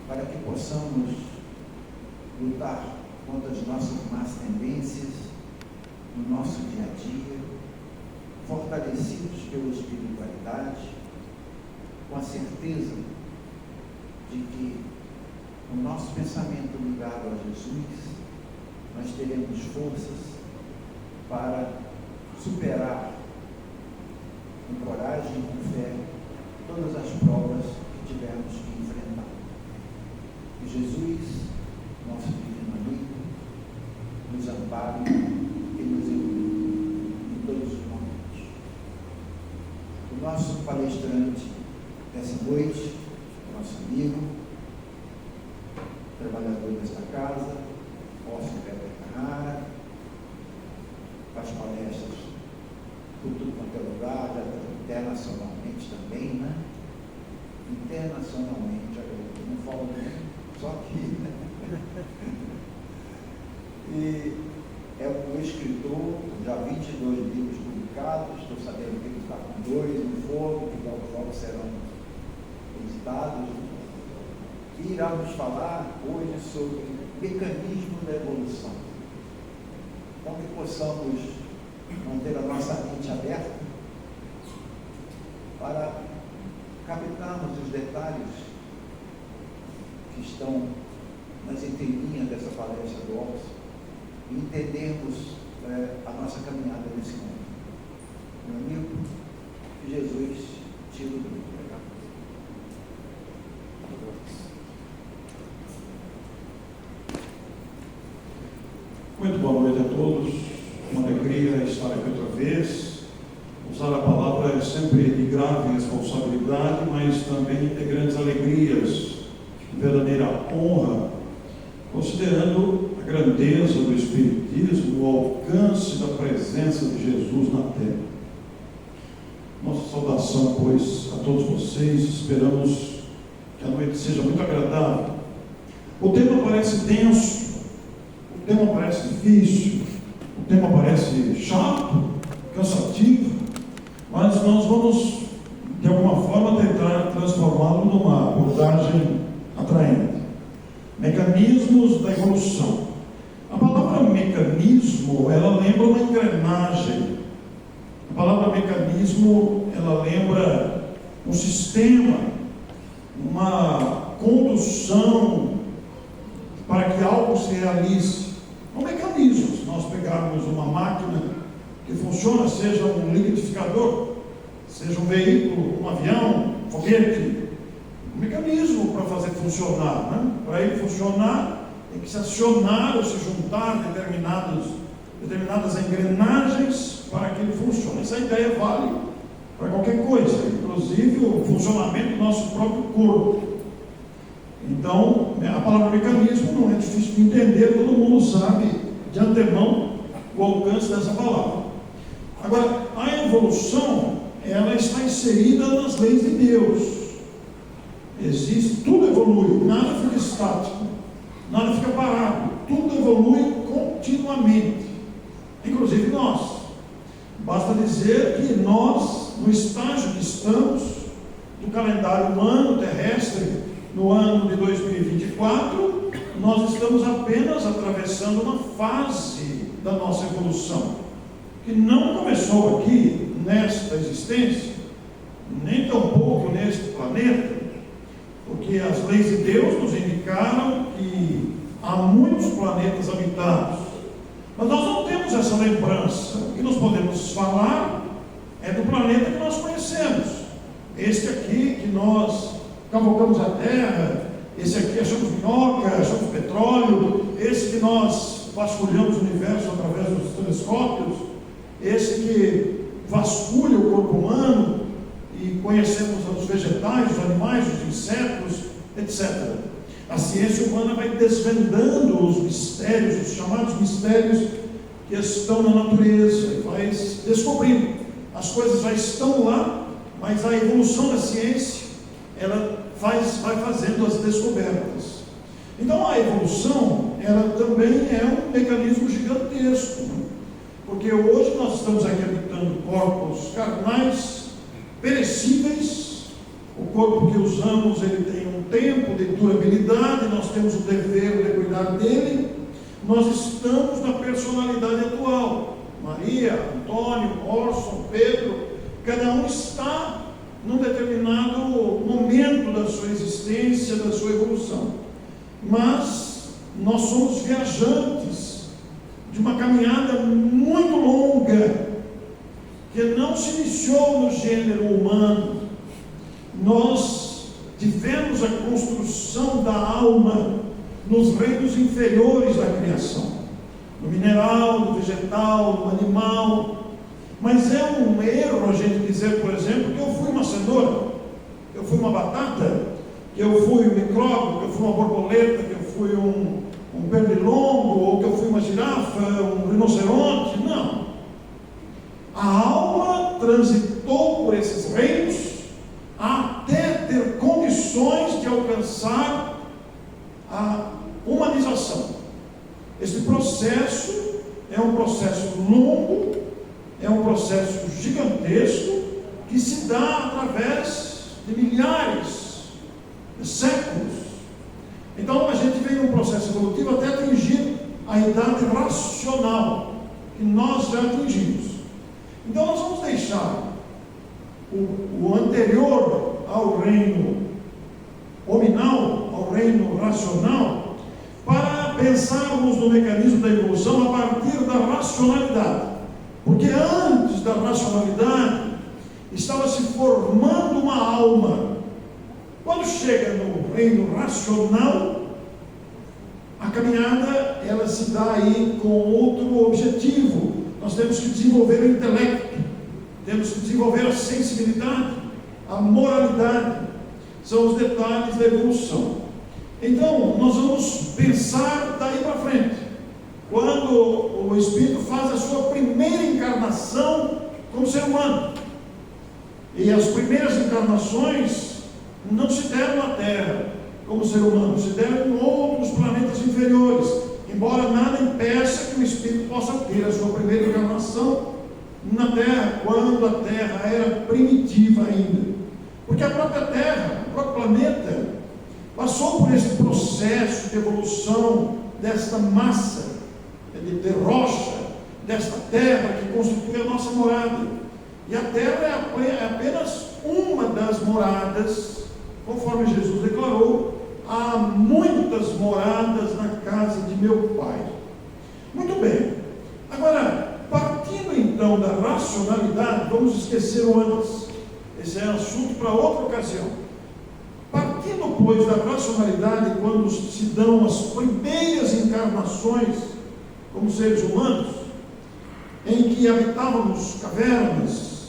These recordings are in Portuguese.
para que possamos lutar contra as nossas más tendências no nosso dia a dia, fortalecidos pela espiritualidade, com a certeza de que o nosso pensamento ligado a Jesus, nós teremos forças para superar com coragem e com fé todas as provas que tivermos que enfrentar. Que Jesus, nosso divino amigo, nos ampare e nos ilumine em todos os momentos. O nosso palestrante dessa noite, o nosso amigo, trabalhador desta casa, Óscar Pepe Carrara, faz palestras por tudo quanto é lugar, internacionalmente também, né? Internacionalmente, eu não falo nem só aqui, né? E é um escritor, já 22 livros publicados, estou sabendo que ele está com 2 no forno, que logo serão editados, e irá nos falar hoje sobre mecanismo da evolução. Então, que possamos manter a nossa mente aberta para captarmos os detalhes que estão nas entrelinhas dessa palestra do Óscar e entendermos a nossa caminhada nesse mundo. Meu amigo, que Jesus te ilumine. Muito boa noite a todos, uma alegria estar aqui outra vez. Usar a palavra é sempre de grave responsabilidade, mas também de grandes alegrias, verdadeira honra, considerando a grandeza do Espiritismo, o alcance da presença de Jesus na Terra. Nossa saudação, pois, a todos vocês. Esperamos que a noite seja muito agradável. O tema parece denso, o tema parece difícil, o tema parece chato, cansativo, mas nós vamos, de alguma forma, tentar transformá-lo numa abordagem atraente. Mecanismos da evolução. A palavra mecanismo, ela lembra uma engrenagem. A palavra mecanismo, ela lembra um sistema, uma condução para que algo se realize. Um mecanismo. Se nós pegarmos uma máquina que funciona, seja um liquidificador, seja um veículo, um avião, um foguete, um mecanismo para fazer funcionar, né? Para ele funcionar, tem que se acionar ou se juntar determinadas engrenagens para que ele funcione. Essa ideia vale para qualquer coisa, inclusive o funcionamento do nosso próprio corpo. Então, a palavra mecanismo não é difícil de entender, todo mundo sabe de antemão o alcance dessa palavra. Agora, a evolução, ela está inserida nas leis de Deus. Existe, tudo evolui, nada fica estático, nada fica parado, tudo evolui continuamente, inclusive nós. Basta dizer que nós, no estágio que estamos, do calendário humano, terrestre, no ano de 2024, nós estamos apenas atravessando uma fase da nossa evolução, que não começou aqui, nesta existência, nem tampouco neste planeta, porque as leis de Deus nos indicaram que há muitos planetas habitados, mas nós não temos essa lembrança. O que nós podemos falar é do planeta que nós conhecemos, este aqui que nós cavocamos a terra, esse aqui achamos minhoca, achamos petróleo, esse que nós vasculhamos o universo através dos telescópios, esse que vasculha o corpo humano e conhecemos os vegetais, os animais, os insetos, etc. A ciência humana vai desvendando os mistérios, os chamados mistérios que estão na natureza, e vai descobrindo. As coisas já estão lá, mas a evolução da ciência, ela vai fazendo as descobertas. Então a evolução, ela também é um mecanismo gigantesco, porque hoje nós estamos aqui habitando corpos carnais, perecíveis. O corpo que usamos, ele tem um tempo de durabilidade, nós estamos na personalidade atual. Maria, Antônio, Orson, Pedro, cada um está num determinado momento da sua existência, da sua evolução. Mas nós somos viajantes de uma caminhada muito longa, que não se iniciou no gênero humano. Nós tivemos a construção da alma nos reinos inferiores da criação, no mineral, no vegetal, no animal. Mas é um erro a gente dizer, por exemplo, que eu fui uma cenoura, que eu fui uma batata, que eu fui um micróbio, que eu fui uma borboleta, que eu fui um pernilongo, ou que eu fui uma girafa, um rinoceronte. Não. A alma transitou por esses reinos até ter condições de alcançar a humanização. Esse processo é um processo longo, é um processo gigantesco, que se dá através de milhares de séculos. Então a gente vem num processo evolutivo até atingir a idade racional, que nós já atingimos. Então nós vamos deixar o anterior ao reino hominal, ao reino racional, para pensarmos no mecanismo da evolução a partir da racionalidade. Porque antes da racionalidade estava se formando uma alma. Quando chega no reino racional, a caminhada ela se dá aí com outro objetivo. Nós temos que desenvolver o intelecto, temos que desenvolver a sensibilidade, a moralidade. São os detalhes da evolução. Então, nós vamos pensar daí para frente, quando o Espírito faz a sua primeira encarnação como ser humano. E as primeiras encarnações não se deram na Terra como ser humano, se deram em outros planetas inferiores, embora nada impeça que o Espírito possa ter a sua primeira encarnação na Terra, quando a Terra era primitiva ainda. Porque a própria Terra, o próprio planeta, passou por esse processo de evolução desta massa, de rocha, desta terra que constitui a nossa morada. E a terra é apenas uma das moradas, conforme Jesus declarou: há muitas moradas na casa de meu Pai. Muito bem. Agora, partindo então da racionalidade, vamos esquecer o antes. Esse é assunto para outra ocasião. Partindo, pois, da racionalidade, quando se dão as primeiras encarnações como seres humanos, em que habitávamos cavernas,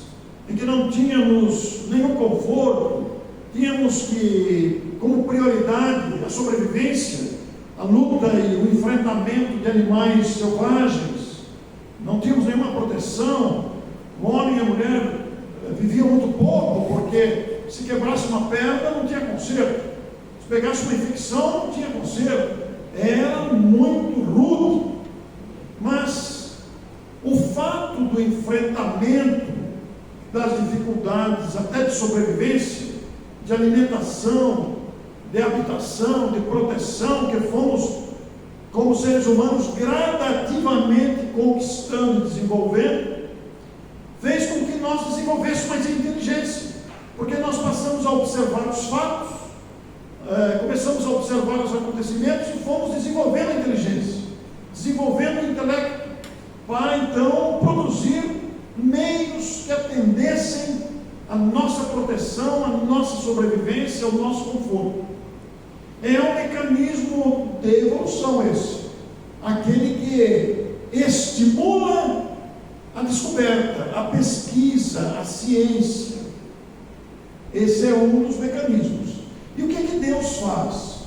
em que não tínhamos nenhum conforto, tínhamos que, como prioridade, a sobrevivência, a luta e o enfrentamento de animais selvagens, não tínhamos nenhuma proteção. O homem e a mulher viviam muito pouco, porque se quebrasse uma perna não tinha conserto, se pegasse uma infecção não tinha conserto, era muito rude. Mas o fato do enfrentamento das dificuldades, até de sobrevivência, de alimentação, de habitação, de proteção, que fomos, como seres humanos, gradativamente conquistando e desenvolvendo, fez com que nós desenvolvêssemos mais inteligência, porque nós passamos a observar os fatos, começamos a observar os acontecimentos e fomos desenvolvendo a inteligência, desenvolvendo o intelecto, para então produzir meios que atendessem a nossa proteção, a nossa sobrevivência, ao nosso conforto. É um mecanismo de evolução esse, aquele que estimula a descoberta, a pesquisa, a ciência. Esse é um dos mecanismos. E o que é que Deus faz?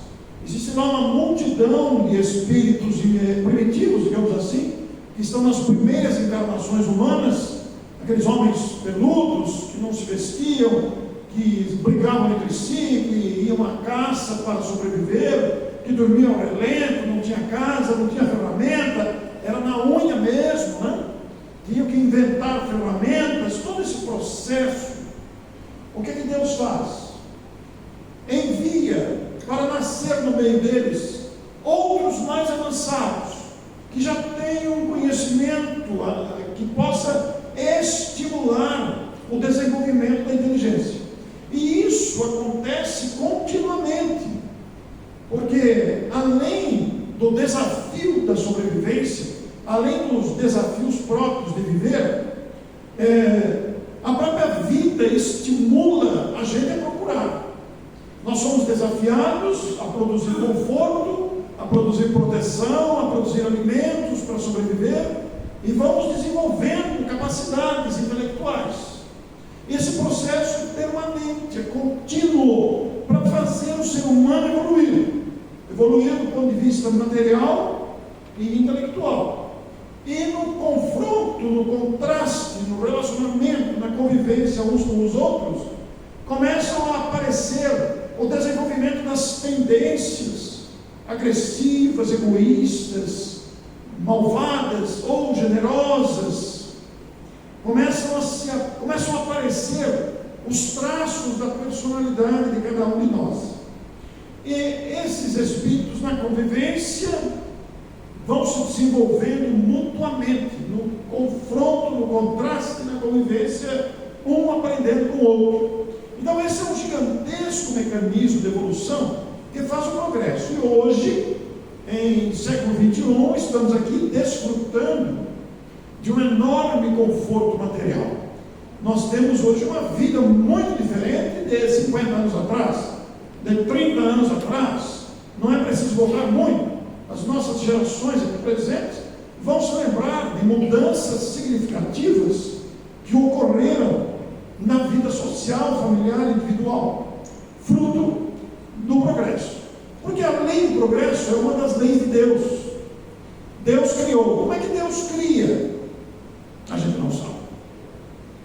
Existe lá uma multidão de espíritos primitivos, digamos assim, que estão nas primeiras encarnações humanas, aqueles homens peludos, que não se vestiam, que brigavam entre si, que iam à caça para sobreviver, que dormiam ao relento, não tinha casa, não tinha ferramenta, era na unha mesmo, né? Tinham que inventar ferramentas, todo esse processo. O que Deus faz? Envia para nascer no meio deles outros mais avançados, que já tenha um conhecimento que possa estimular o desenvolvimento da inteligência. E isso acontece continuamente, porque além do desafio da sobrevivência, além dos desafios próprios de viver, a própria vida estimula a gente a procurar. Nós somos desafiados a produzir conforto, a produzir proteção, a produzir alimentos para sobreviver, e vamos desenvolvendo capacidades intelectuais. Esse processo é permanente, é contínuo, para fazer o ser humano evoluir do ponto de vista material e intelectual. E no confronto, no contraste, no relacionamento, na convivência uns com os outros, começam a aparecer o desenvolvimento das tendências agressivas, egoístas, malvadas ou generosas. Começam a aparecer os traços da personalidade de cada um de nós. E esses espíritos, na convivência, vão se desenvolvendo mutuamente, no confronto, no contraste, na convivência, um aprendendo com o outro. Então esse é um gigantesco mecanismo de evolução que faz o progresso. E hoje, em século XXI, estamos aqui desfrutando de um enorme conforto material. Nós temos hoje uma vida muito diferente de 50 anos atrás, de 30 anos atrás. Não é preciso voltar muito. As nossas gerações aqui presentes vão se lembrar de mudanças significativas que ocorreram na vida social, familiar e individual, fruto do progresso. Porque a lei do progresso é uma das leis de Deus. Deus criou. Como é que Deus cria? A gente não sabe.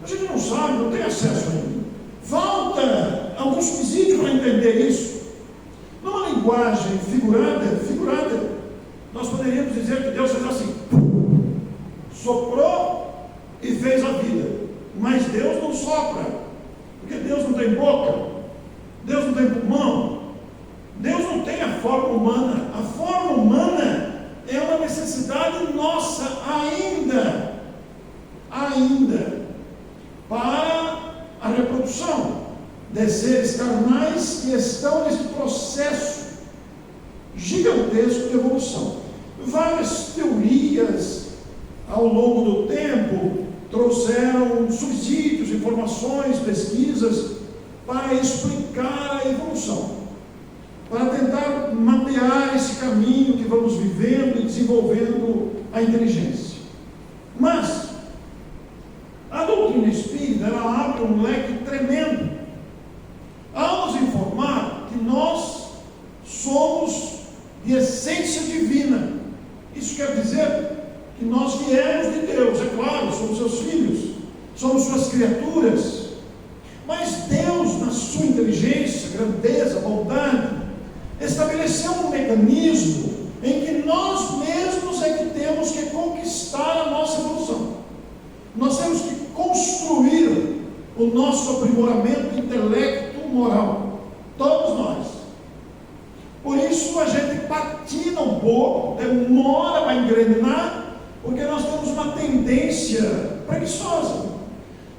A gente não sabe, não tem acesso ainda. Falta alguns subsídios para entender isso. Numa linguagem figurada, nós poderíamos dizer que Deus fez assim, soprou e fez a vida. Mas Deus não sopra, porque Deus não tem boca, Deus não tem pulmão, Deus não tem a forma humana. A forma humana é uma necessidade nossa ainda para a reprodução de seres carnais que estão nesse processo gigantesco de evolução. Várias teorias ao longo do tempo trouxeram subsídios, informações, pesquisas para explicar a evolução, para tentar mapear esse caminho que vamos vivendo e desenvolvendo a inteligência. Mas a doutrina espírita, ela abre um leque tremendo ao nos informar que nós somos de essência divina. Isso quer dizer que nós viemos de Deus, é claro, somos seus filhos, somos suas criaturas, mas Deus, na sua inteligência, grandeza, bondade, estabeleceu um mecanismo em que nós mesmos é que temos que conquistar a nossa evolução. Nós temos que construir o nosso aprimoramento intelecto moral, todos nós. Por isso a gente patina um pouco, demora para engrenar, porque nós temos uma tendência preguiçosa,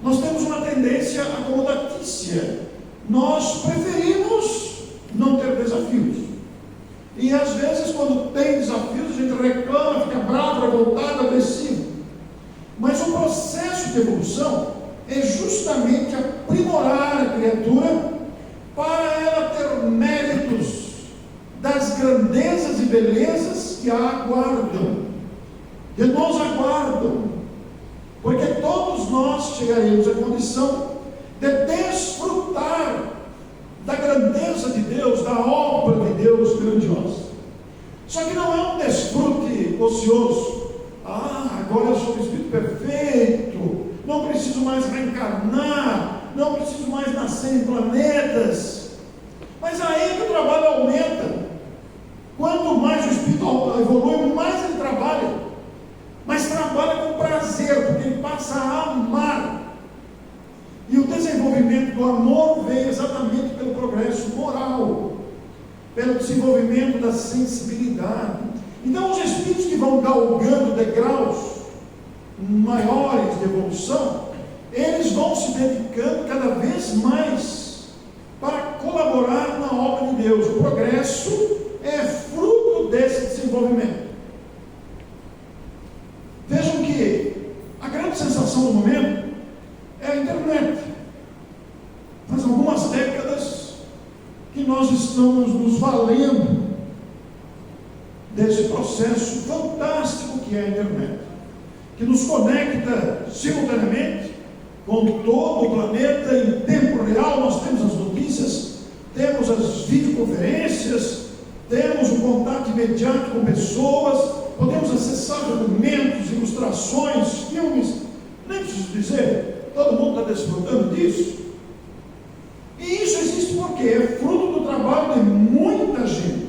nós temos uma tendência acomodatícia, nós preferimos não ter desafios. E às vezes, quando tem desafios, a gente reclama, fica bravo, revoltado, agressivo. Mas o processo de evolução é justamente aprimorar a criatura para ela ter méritos das grandezas e belezas que a aguardam, que nos aguardam, porque todos nós chegaremos à condição de desfrutar da grandeza de Deus, da obra de Deus grandiosa. Só que não é um desfrute ocioso. Agora eu sou o Espírito perfeito, não preciso mais reencarnar, não preciso mais nascer em planetas. Mas aí que o trabalho aumenta. Quanto mais o Espírito evolui, mais ele trabalha. Mas trabalha com prazer, porque ele passa a amar. E o desenvolvimento do amor vem exatamente pelo progresso moral, pelo desenvolvimento da sensibilidade. Então, os espíritos que vão galgando degraus maiores de evolução, eles vão se dedicando cada vez mais para colaborar na obra de Deus. O progresso é fruto desse desenvolvimento. Vejam que a grande sensação do momento é a internet. Faz algumas décadas que nós estamos nos valendo desse processo fantástico que é a internet, que nos conecta simultaneamente com todo o planeta em tempo real. Nós temos as notícias, temos as videoconferências, temos o contato imediato com pessoas, podemos acessar documentos, ilustrações, filmes, nem preciso dizer, todo mundo está desfrutando disso. E isso existe porque é fruto do trabalho de muita gente.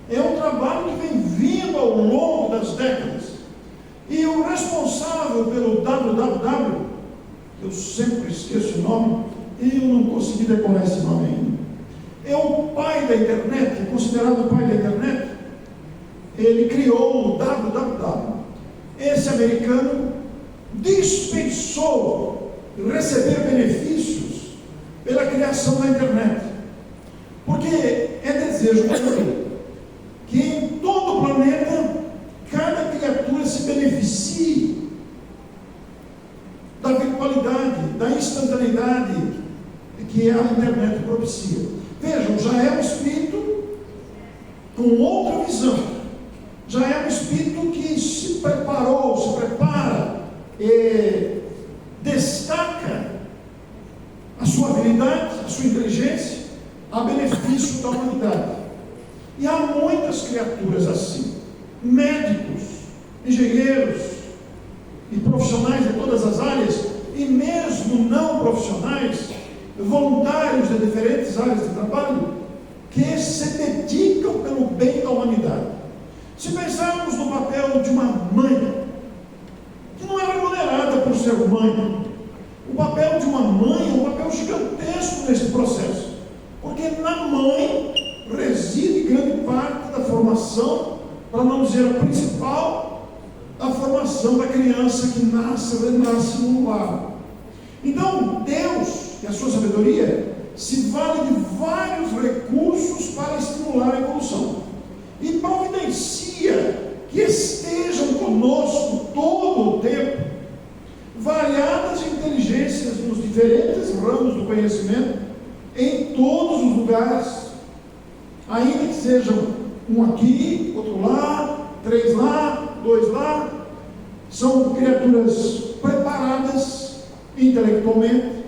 É um trabalho que vem vindo ao longo das décadas. E o responsável pelo www, eu sempre esqueço o nome, e eu não consegui decorar esse nome ainda, é o pai da internet, é considerado o pai da internet. Ele criou o www. Esse americano dispensou receber benefícios pela criação da internet, porque é desejo dele que em todo o planeta cada criatura se beneficie da virtualidade, da instantaneidade que a internet propicia. Vejam, já é um espírito com outra visão, já é um espírito que se preparou, se prepara, destaca a sua habilidade, a sua inteligência a benefício da humanidade. E há muitas criaturas assim, médicos, engenheiros e profissionais de todas as áreas, e mesmo não profissionais, voluntários de diferentes áreas de trabalho, que se dedicam pelo bem da humanidade. Se pensarmos no papel de uma mãe, que não é remunerada por ser mãe, o papel de uma mãe é um papel gigantesco nesse processo, porque na mãe reside grande parte da formação, para não dizer a principal, a formação da criança que nasce, renasce no lar. Então, Deus, e a sua sabedoria, se vale de vários recursos para estimular a evolução, e providencia que estejam conosco todo o tempo variadas inteligências nos diferentes ramos do conhecimento, em todos os lugares, ainda que sejam um aqui, outro lá, 3 lá, 2 lá. São criaturas preparadas intelectualmente,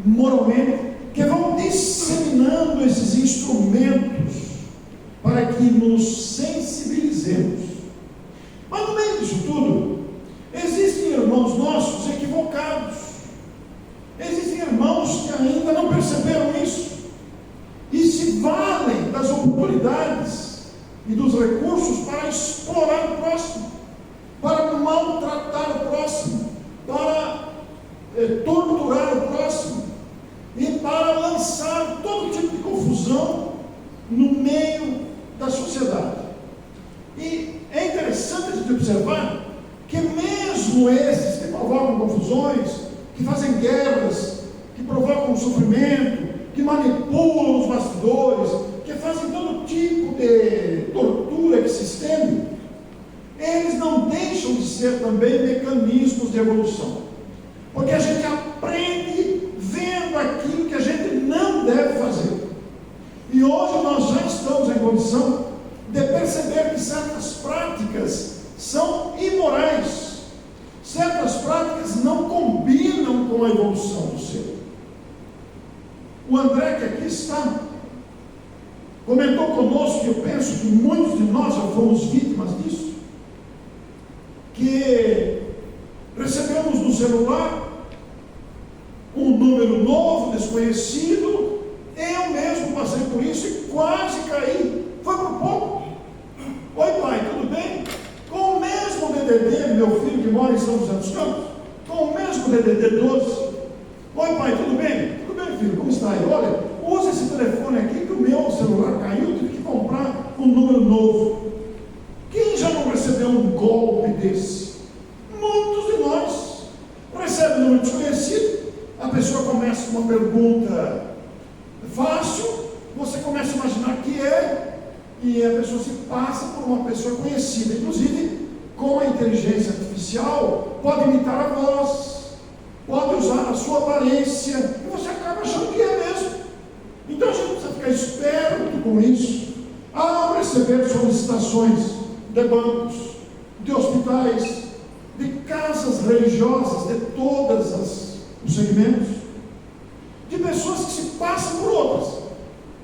moralmente, que vão disseminando esses instrumentos para que nos sensibilizemos. Mas no meio disso tudo, existem irmãos nossos equivocados, existem irmãos que ainda não perceberam isso e se valem das oportunidades e dos recursos para explorar o próximo, para maltratar o próximo, para torturar o próximo e para lançar todo tipo de confusão no meio da sociedade. E é interessante a gente observar que mesmo esses que provocam confusões, que fazem guerras, que provocam sofrimento, que manipulam os bastidores, que fazem todo tipo de tortura que se estende, eles não deixam de ser também mecanismos de evolução, porque a gente aprende vendo aquilo que a gente não deve fazer. E hoje nós já estamos em condição de perceber que certas práticas são imorais, certas práticas não combinam com a evolução do ser. O André, que aqui está, comentou conosco, que eu penso que muitos de nós já fomos vítimas disso, que recebemos no celular um número novo, desconhecido. Eu mesmo passei por isso e quase caí, foi por pouco. Oi pai, tudo bem? Com o mesmo DDD, meu filho que mora em São José dos Campos, com o mesmo DDD 12. Oi pai, tudo bem? Tudo bem, filho, como está aí? Olha, usa esse telefone aqui que o meu celular caiu, tive que comprar um número novo. Quem e a pessoa se passa por uma pessoa conhecida. Inclusive, com a inteligência artificial, pode imitar a voz, pode usar a sua aparência, e você acaba achando que é mesmo. Então a gente precisa ficar esperto com isso. Ao receber solicitações de bancos, de hospitais, de casas religiosas, de todos os segmentos, de pessoas que se passam por outras.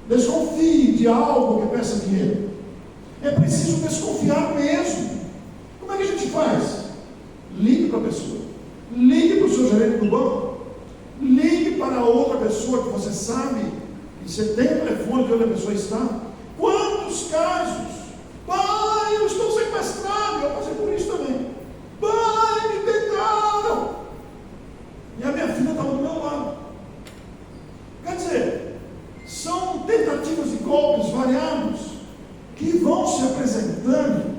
Desconfie de algo que peça dinheiro. É preciso desconfiar mesmo. Como é que a gente faz? Ligue para a pessoa. Ligue para o seu gerente do banco. Ligue para outra pessoa que você sabe, que você tem o telefone de onde a pessoa está. Quantos casos? Pai, eu estou sequestrado. Eu passei por isso também. Pai, me pegaram. E a minha filha estava do meu lado. Quer dizer, são tentativas de golpes variados que vão se apresentando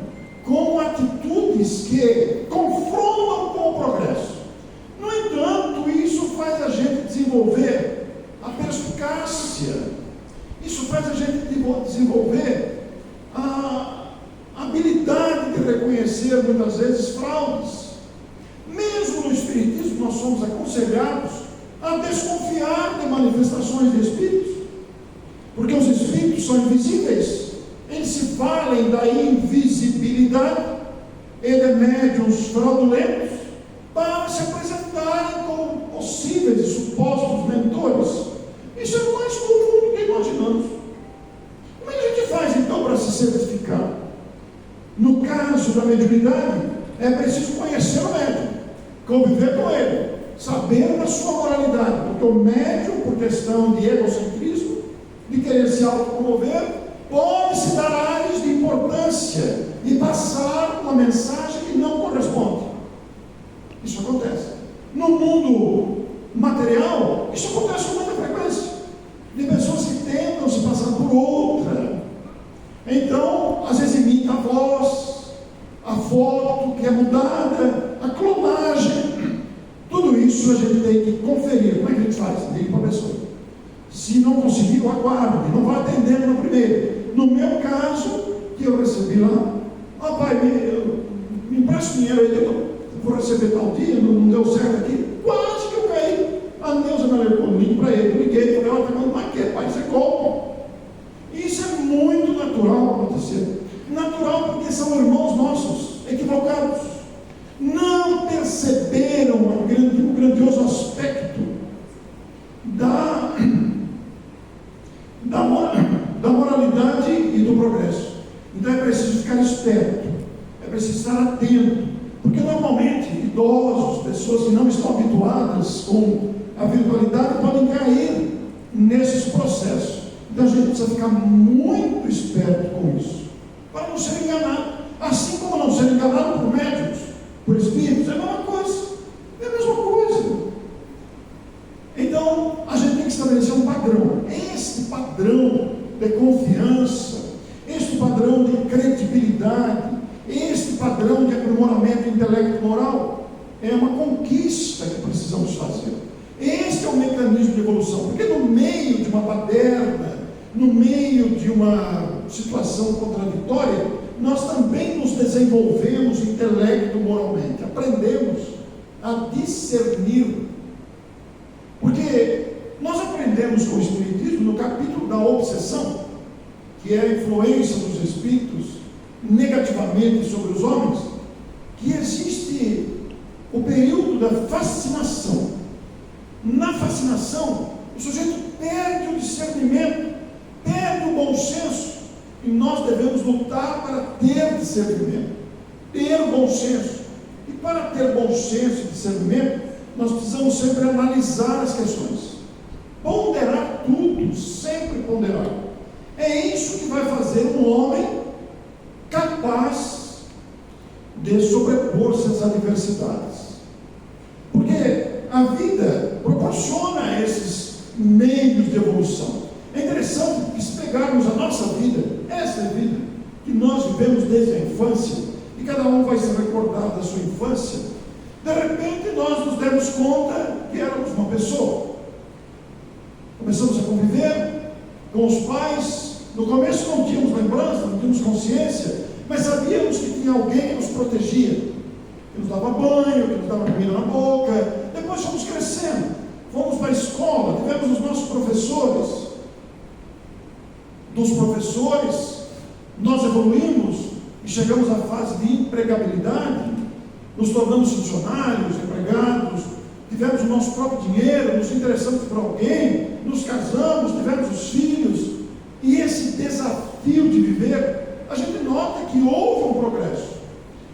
com atitudes que confrontam com o progresso. No entanto, isso faz a gente desenvolver a perspicácia, isso faz a gente desenvolver a habilidade de reconhecer muitas vezes fraudes. Mesmo no Espiritismo, nós somos aconselhados a desconfiar de manifestações de espíritos, porque os espíritos são invisíveis. Eles se valem da invisibilidade e de médiuns fraudulentos para se apresentarem como possíveis e supostos mentores. Isso é mais comum do que imaginamos. Como é que a gente faz então para se certificar? No caso da mediunidade, é preciso conhecer o médium, conviver com ele, saber da sua moralidade, porque o médium, por questão de egocentrismo, de querer se autopromover, pode se dar áreas de importância e passar uma mensagem que não corresponde. Isso acontece. No mundo material, isso acontece com muita frequência, de pessoas que tentam se passar por outra. Então, às vezes imita a voz, a foto que é mudada, a clonagem. Tudo isso a gente tem que conferir. Como é que a gente faz? Ligue para a pessoa. Se não conseguir, aguarde, não vai atendendo no primeiro. No meu caso, que eu recebi lá, pai, me empresta dinheiro aí, eu vou receber tal dia, não deu certo aqui, quase que eu caí. A Neuza me alertou o link para ele, eu liguei, falei, olha, mas que pai, isso é golpe. Isso é muito natural acontecer. Natural porque são irmãos nossos, equivocados. Não perceberam o grandioso aspecto da moralidade e do progresso. Então é preciso ficar esperto, é preciso estar atento, porque normalmente idosos, pessoas que não estão habituadas com a virtualidade, podem cair nesses processos. Então a gente precisa ficar muito esperto com isso, para não ser enganado, assim como não ser enganado por médicos, por espíritos, é a mesma coisa, é a mesma coisa. Então a gente tem que estabelecer um padrão. Este padrão de confiança, este padrão de credibilidade, este padrão de aprimoramento intelecto e moral é uma conquista que precisamos fazer. Este é o mecanismo de evolução, porque no meio de uma baderna, no meio de uma situação contraditória, nós também nos desenvolvemos intelecto moralmente, aprendemos a discernir. Porque nós aprendemos com o Espiritismo, no capítulo da obsessão, que é a influência dos espíritos negativamente sobre os homens, que existe o período da fascinação. Na fascinação, o sujeito perde o discernimento, perde o bom senso, e nós devemos lutar para ter discernimento, ter bom senso. E para ter bom senso e discernimento, nós precisamos sempre analisar as questões, ponderar tudo, sempre ponderar. É isso que vai fazer um homem capaz de sobrepor-se às adversidades, porque a vida proporciona esses meios de evolução. É interessante que, se pegarmos a nossa vida, essa é a vida que nós vivemos desde a infância, e cada um vai se recordar da sua infância. De repente nós nos demos conta que éramos uma pessoa, começamos a conviver com os pais, No começo não tínhamos lembrança, não tínhamos consciência, mas sabíamos que tinha alguém que nos protegia, que nos dava banho, que nos dava comida na boca. Depois fomos crescendo, fomos para a escola, tivemos os nossos professores. Dos professores, nós evoluímos e chegamos à fase de empregabilidade, nos tornamos funcionários, empregados, tivemos o nosso próprio dinheiro, nos interessamos por alguém, nos casamos, tivemos os filhos. E esse desafio de viver, a gente nota que houve um progresso.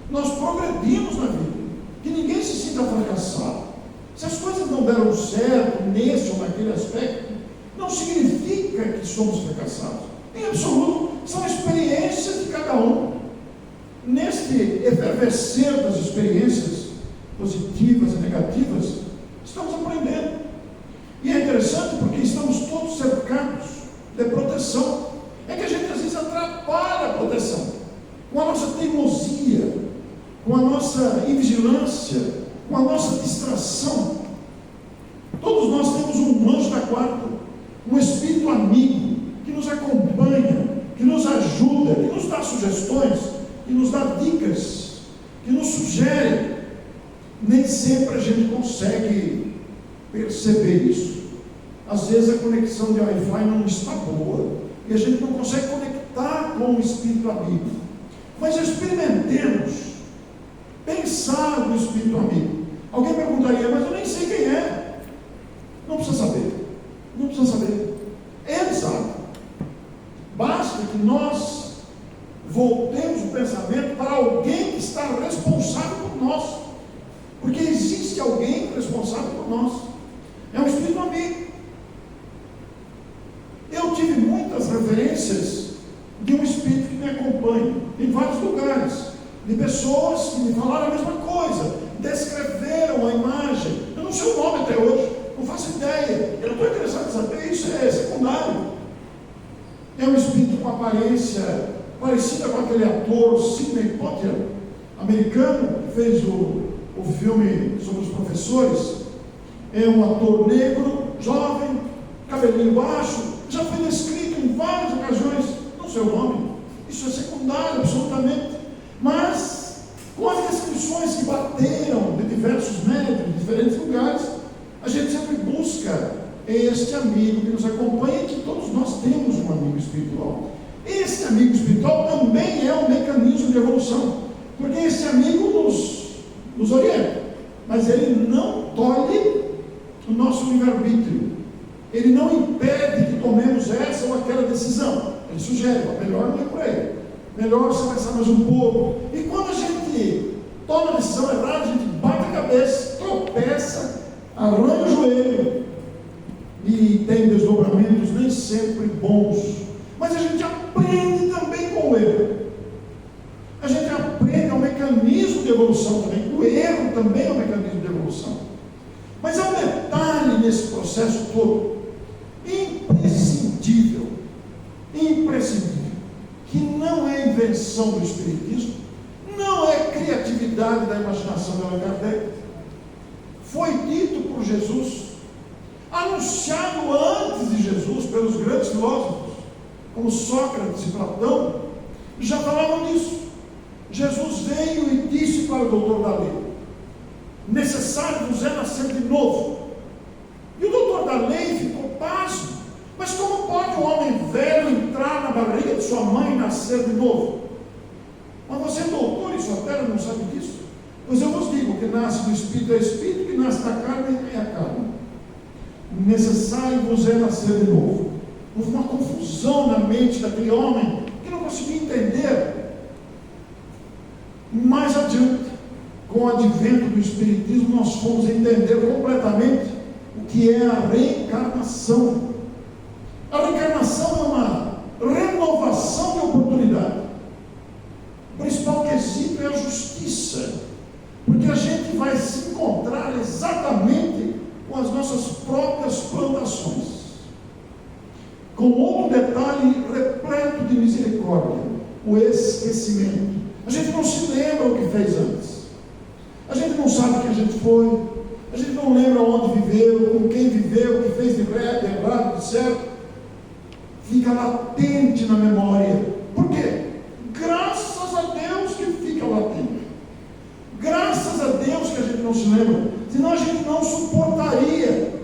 Nós progredimos na vida, que ninguém se sinta fracassado. Se as coisas não deram certo nesse ou naquele aspecto, não significa que somos fracassados. Em absoluto, são experiências de cada um. Neste efervescer das experiências positivas e negativas, estamos aprendendo. E é interessante porque estamos todos cercados de proteção. É que a gente às vezes atrapalha a proteção com a nossa teimosia, com a nossa invigilância, com a nossa distração. Todos nós temos um anjo da guarda, um espírito amigo que nos acompanha, que nos ajuda, que nos dá sugestões, que nos dá dicas, que nos sugere. Nem sempre a gente consegue perceber isso. Às vezes a conexão de Wi-Fi não está boa e a gente não consegue conectar com o espírito amigo. Mas experimentemos pensar no espírito amigo. Alguém perguntaria, mas eu nem sei quem é. Não precisa saber. Não precisa saber. Ele sabe. Basta que nós voltemos o pensamento para alguém que está responsável por nós. Porque existe alguém responsável por nós. É um espírito amigo. Eu tive muitas referências de um espírito que me acompanha em vários lugares, de pessoas que me falaram a mesma coisa, descreveram a imagem. Eu não sei o nome até hoje, não faço ideia, eu não estou interessado em saber, isso é secundário. É um espírito com aparência parecida com aquele ator Sidney Poitier, americano, que fez o filme sobre os professores. É um ator negro, jovem, cabelinho baixo, já foi descrito em várias ocasiões, não sei o nome, isso é secundário absolutamente, mas com as descrições que bateram de diversos médicos, de diferentes lugares, a gente sempre busca este amigo que nos acompanha, que todos nós temos um amigo espiritual. Esse amigo espiritual também é um mecanismo de evolução, porque esse amigo nos orienta, mas ele não tolhe o nosso livre-arbítrio. Ele não impede que tomemos essa ou aquela decisão. Ele sugere, melhor não é por aí. Melhor você pensar mais um pouco. E quando a gente toma a decisão errada, a gente bate a cabeça, tropeça, arranha o joelho e tem desdobramentos nem sempre bons. Mas a gente aprende também com o erro. A gente aprende, é um mecanismo de evolução também. O erro também é um mecanismo de evolução. Mas há um detalhe nesse processo todo, imprescindível, que não é invenção do Espiritismo, não é criatividade da imaginação de Allan Kardec. Foi dito por Jesus, anunciado antes de Jesus pelos grandes filósofos, como Sócrates e Platão, já falavam disso. Jesus veio e disse para o doutor da lei: necessário vos é nascer de novo. E o doutor da lei ficou pasmo. Mas como pode um homem velho entrar na barriga de sua mãe e nascer de novo? Mas você, doutor, em sua terra não sabe disso? Pois eu vos digo, que nasce do espírito é espírito, que nasce da carne é a carne. Necessário vos é nascer de novo. Houve uma confusão na mente daquele homem, que não conseguia entender. Mais adiante, com o advento do Espiritismo, nós fomos entender completamente o que é a reencarnação. A reencarnação é uma renovação de oportunidade. O principal quesito é a justiça, porque a gente vai se encontrar exatamente com as nossas próprias plantações. Com outro detalhe repleto de misericórdia: o esquecimento. A gente não se lembra o que fez antes. A gente não sabe o que a gente foi. A gente não lembra onde viveu, com quem viveu, o que fez de errado, de certo. fica latente na memória. Por quê? Graças a Deus que fica latente. Graças a Deus que a gente não se lembra. Senão a gente não suportaria.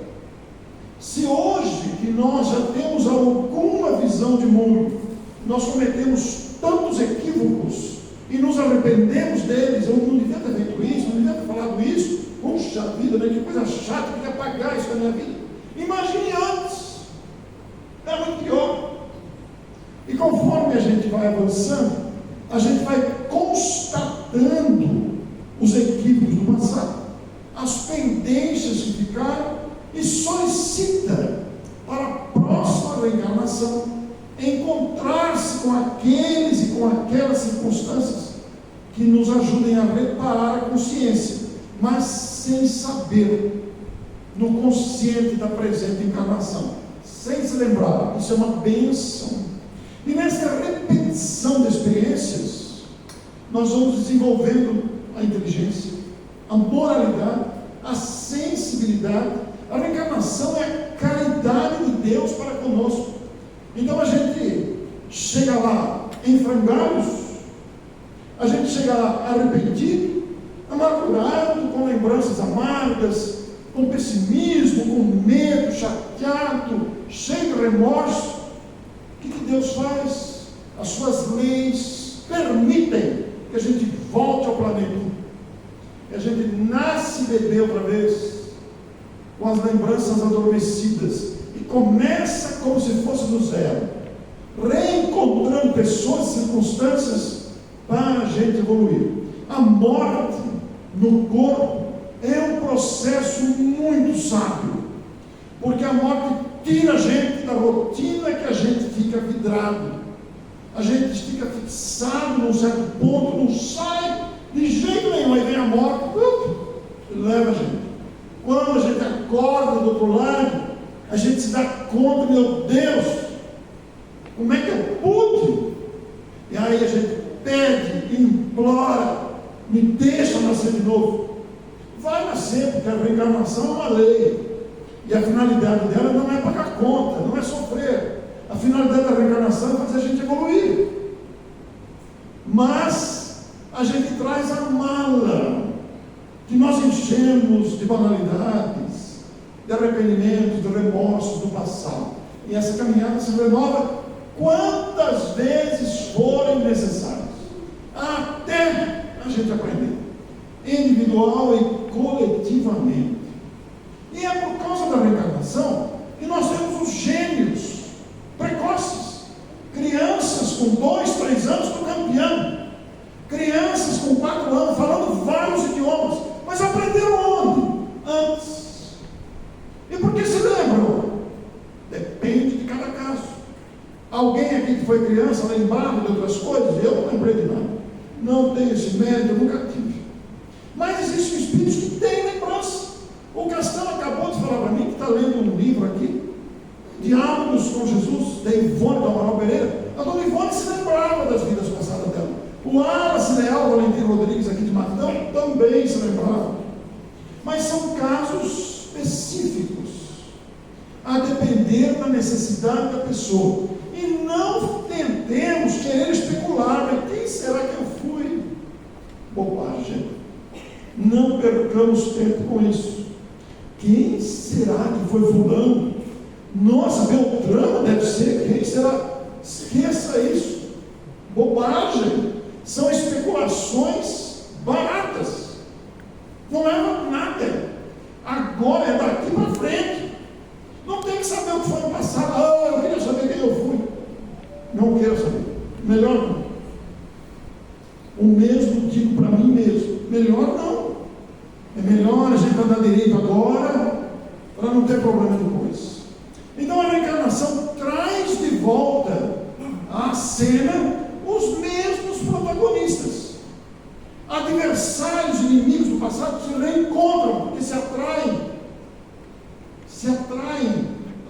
Se hoje que nós já temos alguma visão de mundo, nós cometemos tantos equívocos e nos arrependemos deles, eu não devia ter feito isso, não devia ter falado isso, puxa vida, né? Que coisa chata, que apagar isso da minha vida. Imagine antes, era muito pior. E conforme a gente vai avançando, a gente vai constatando os equívocos do passado, as pendências que ficaram, e solicita para a próxima reencarnação encontrar-se com aqueles e com aquelas circunstâncias que nos ajudem a reparar a consciência, mas sem saber, no consciente da presente encarnação, sem se lembrar. Isso é uma bênção. E nessa repetição de experiências, nós vamos desenvolvendo a inteligência, a moralidade, a sensibilidade. A reencarnação é a caridade de Deus para conosco. Então a gente chega lá em frangalhos, a gente chega lá arrependido, amargurado, com lembranças amargas, com pessimismo, com medo, chateado, cheio de remorso. O que Deus faz? As suas leis permitem que a gente volte ao planeta, que a gente nasce bebê outra vez, com as lembranças adormecidas, e começa como se fosse do zero, reencontrando pessoas e circunstâncias para a gente evoluir. A morte no corpo é um processo muito sábio, porque a morte tira a gente da rotina que a gente fica vidrado, a gente fica fixado num certo ponto, não sai de jeito nenhum, aí vem a morte, leva a gente. Quando a gente acorda do outro lado, a gente se dá conta, meu Deus, como é que eu pude? E aí a gente pede, implora, me deixa nascer de novo. Vai nascer, porque a reencarnação é uma lei, e a finalidade dela não é pagar conta, não é sofrer. A finalidade da reencarnação é fazer a gente evoluir. Mas a gente traz a mala que nós enchemos de banalidades, de arrependimentos, de remorsos do passado. E essa caminhada se renova quantas vezes forem necessárias, até a gente aprender, individual e coletivamente. E é por causa da reencarnação que nós temos os gênios precoces, crianças com 2, 3 anos tocando piano, crianças com 4 anos falando vários idiomas, mas aprenderam onde? Antes. E por que se lembram? Depende de cada caso. Alguém aqui que foi criança lembrava de outras coisas? Eu não lembrei de nada. Não tenho esse mérito, eu nunca tive. Mas existem espíritos que têm lembrança. O Castelo acabou de falar para mim, que está lendo um livro aqui, Diálogos com Jesus, da Ivone do Amaral Pereira. A dona Ivone se lembrava das vidas passadas dela. O Wallace Leal Valentim Rodrigues, aqui de Matão, também se lembrava. Mas são casos específicos, a depender da necessidade da pessoa. E não tentemos querer especular, mas quem será que eu fui? Bobagem. Não percamos tempo com isso. Quem será que foi fulano? Nossa, Beltrano deve ser. Quem será? Esqueça isso. Bobagem. São especulações baratas. Não leva nada. Agora é daqui para frente. Não tem que saber o que foi no passado. Eu queria saber quem eu fui. Não quero saber. Melhor não. O mesmo digo para mim mesmo. Melhor não. É melhor a gente andar direito agora, para não ter problema depois. Então a reencarnação traz de volta à cena os mesmos protagonistas. Adversários, inimigos do passado se reencontram, porque se atraem.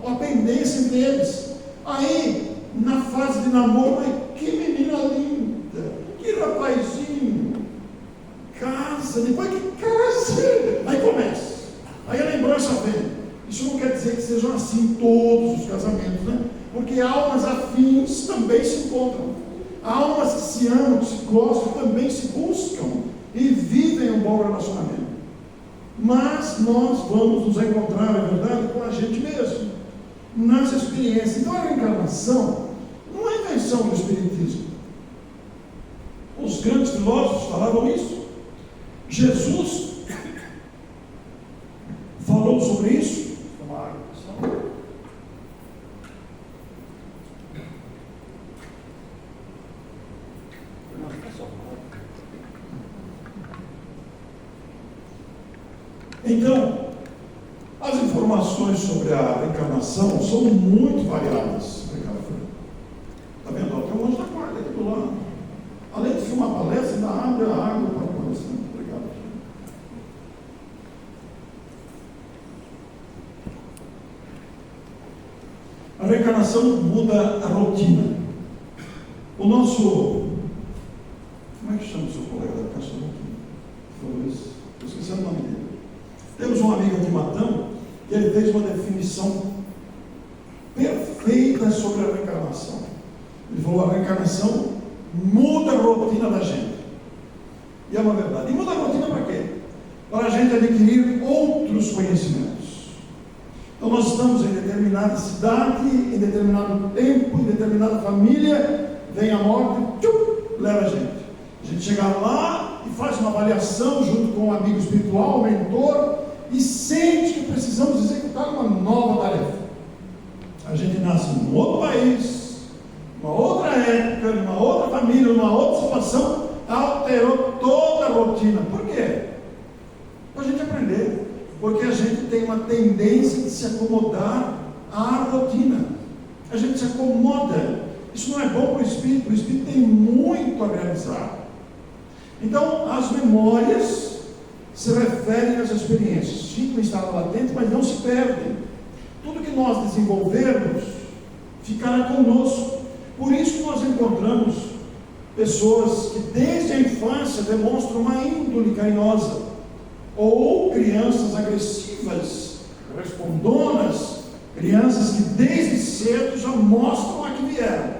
A pendência entre eles. Aí, na fase de namoro, que menina linda, que rapazinho, casa, depois que casa, aí começa. Aí a lembrança vem. Isso não quer dizer que sejam assim todos os casamentos, né? Porque almas afetivas gostam. Almas que se amam, que se gostam, também se buscam e vivem um bom relacionamento. Mas nós vamos nos encontrar, é verdade, com a gente mesmo, nas experiências. Então a reencarnação não é invenção do Espiritismo. Os grandes filósofos falavam isso. Jesus falou sobre isso. Então, as informações sobre a reencarnação são muito variadas. Está vendo? Tem um anjo da guarda aqui do lado. Além de filmar a palestra, ainda abre a água para a palestra. Obrigado. A reencarnação muda a rotina. O nosso... Como é que chama o seu colega da Caixa aqui? Falou isso? Estou esquecendo o nome dele. Temos um amigo aqui, Matão, que ele fez uma definição perfeita sobre a reencarnação. Ele falou: a reencarnação muda a rotina da gente. E é uma verdade. E muda a rotina para quê? Para a gente adquirir outros conhecimentos. Então nós estamos em determinada cidade, em determinado tempo, em determinada família, vem a morte, leva a gente. A gente chega lá e faz uma avaliação junto com um amigo espiritual, um mentor, e sente que precisamos executar uma nova tarefa. A gente nasce num outro país, numa outra época, numa outra família, numa outra situação, alterou toda a rotina. Por quê? Para a gente aprender. Porque a gente tem uma tendência de se acomodar à rotina. A gente se acomoda. Isso não é bom para o espírito. O espírito tem muito a realizar. Então, as memórias se referem às experiências. Ficam em estado latente, mas não se perdem. Tudo que nós desenvolvermos ficará conosco. Por isso que nós encontramos pessoas que desde a infância demonstram uma índole carinhosa, ou crianças agressivas, respondonas, crianças que desde cedo já mostram a que vieram.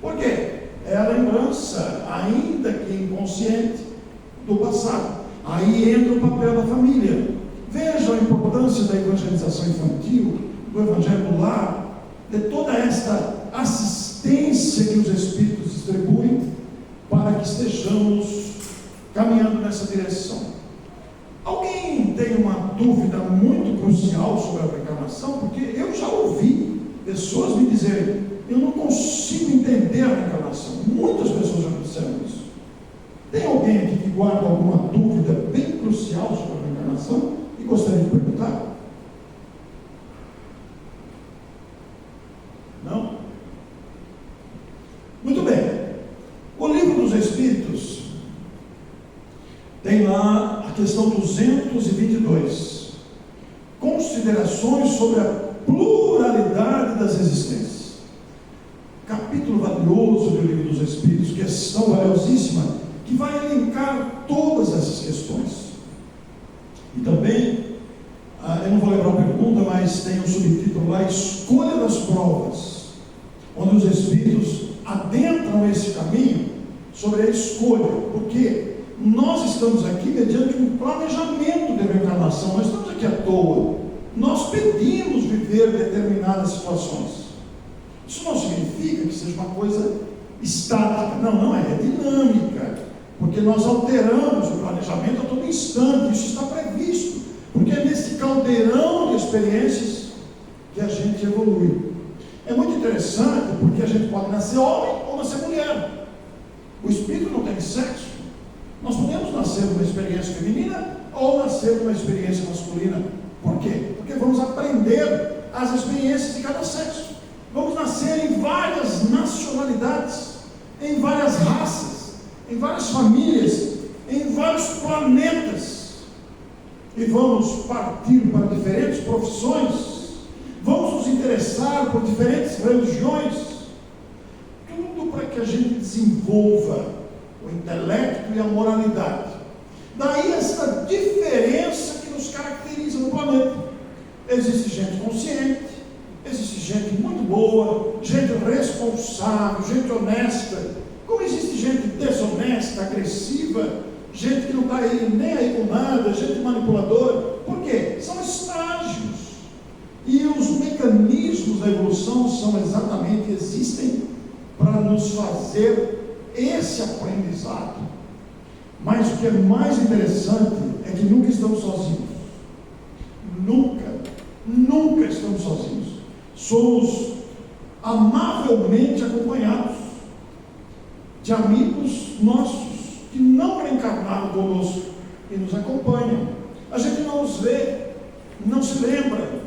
Por quê? É a lembrança, ainda que inconsciente, do passado. Aí entra o papel da família. Veja a importância da evangelização infantil, do evangelho do lar, de toda esta assistência que os Espíritos distribuem para que estejamos caminhando nessa direção. Alguém tem uma dúvida muito crucial sobre a reencarnação? Porque eu já ouvi pessoas me dizerem: eu não consigo entender a reencarnação. Muitas pessoas já me disseram isso. Tem alguém aqui que guarda alguma dúvida bem crucial sobre a reencarnação e gostaria de perguntar? Não? Muito bem. O Livro dos Espíritos tem lá a questão 222. Considerações sobre a pluralidade das existências. Capítulo valioso do Livro dos Espíritos, questão valiosíssima, que vai elencar todas essas questões. E também, eu não vou lembrar a pergunta, mas tem um subtítulo lá: Escolha das Provas, onde os Espíritos adentram esse caminho sobre a escolha, porque nós estamos aqui mediante um planejamento de reencarnação. Nós estamos aqui à toa. Nós pedimos viver determinadas situações. Isso não significa que seja uma coisa estática. Não, é dinâmica. Porque nós alteramos o planejamento a todo instante. Isso está previsto. Porque é nesse caldeirão de experiências que a gente evolui. É muito interessante porque a gente pode nascer homem ou nascer mulher. O espírito não tem sexo. Nós podemos nascer numa experiência feminina ou nascer numa experiência masculina. Por quê? Porque vamos aprender as experiências de cada sexo. Vamos nascer em várias nacionalidades, em várias raças, em várias famílias, em vários planetas. E vamos partir para diferentes profissões. Vamos nos interessar por diferentes religiões. Tudo para que a gente desenvolva o intelecto e a moralidade. Daí essa diferença que nos caracteriza no planeta. Existe gente consciente, Existe gente muito boa, gente responsável, gente honesta. Como existe gente desonesta, agressiva, gente que não está nem aí com nada, gente manipuladora. Por quê? São estágios. E os mecanismos da evolução são exatamente, existem para nos fazer esse aprendizado. Mas o que é mais interessante é que nunca estamos sozinhos. Nunca estamos sozinhos. Somos amavelmente acompanhados de amigos nossos que não reencarnaram conosco e nos acompanham. A gente não os vê, não se lembra,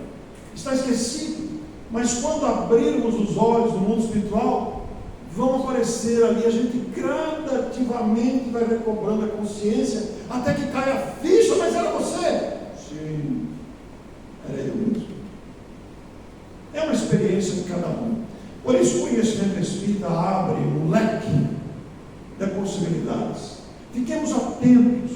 está esquecido, mas quando abrirmos os olhos no mundo espiritual, vão aparecer ali, a gente gradativamente vai recobrando a consciência, até que cai a ficha, mas era você? Sim, era eu mesmo. É uma experiência de cada um. Por isso o conhecimento espírita abre um leque de possibilidades. Fiquemos atentos,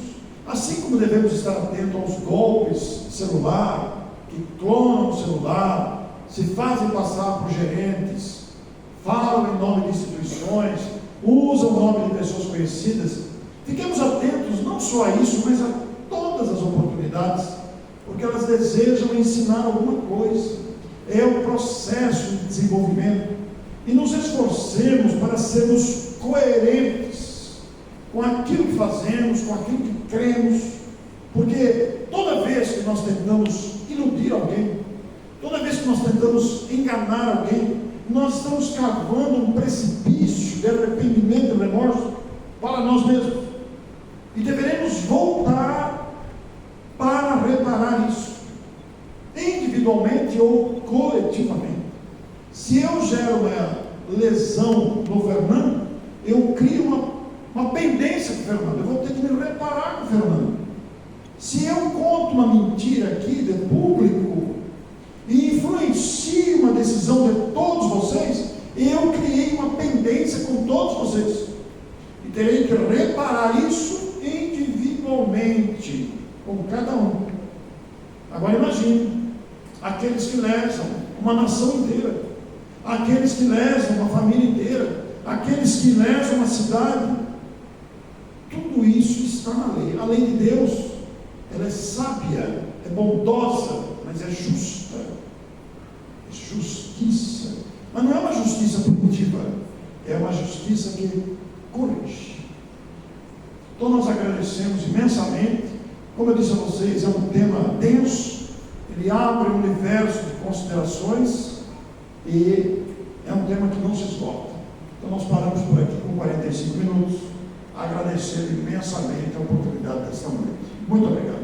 assim como devemos estar atentos aos golpes de celular, que clonam o celular, se fazem passar por gerentes, falam em nome de instituições, usam o nome de pessoas conhecidas. Fiquemos atentos não só a isso, mas a todas as oportunidades, porque elas desejam ensinar alguma coisa. É o processo de desenvolvimento. E nos esforcemos para sermos coerentes com aquilo que fazemos, com aquilo que cremos, porque toda vez que nós tentamos iludir alguém, toda vez que nós tentamos enganar alguém, nós estamos cavando um precipício de arrependimento e remorso para nós mesmos. E deveremos voltar para reparar isso, individualmente ou coletivamente. Se eu gero uma lesão no Fernando, eu crio uma pendência com o Fernando, eu vou ter que me reparar com o Fernando. Se eu conto uma mentira aqui de público e influencio uma decisão de todos vocês, eu criei uma pendência com todos vocês e terei que reparar isso individualmente com cada um. Agora imagine aqueles que lesam uma nação inteira, aqueles que lesam uma família inteira, aqueles que lesam uma cidade. Tudo isso está na lei. A lei de Deus, ela é sábia, é bondosa, mas é justa, é justiça. Mas não é uma justiça punitiva, é uma justiça que corrige. Então nós agradecemos imensamente. Como eu disse a vocês, é um tema denso, ele abre um universo de considerações e é um tema que não se esgota. Então nós paramos por aqui com 45 minutos, agradecendo imensamente a oportunidade desta noite. Muito obrigado.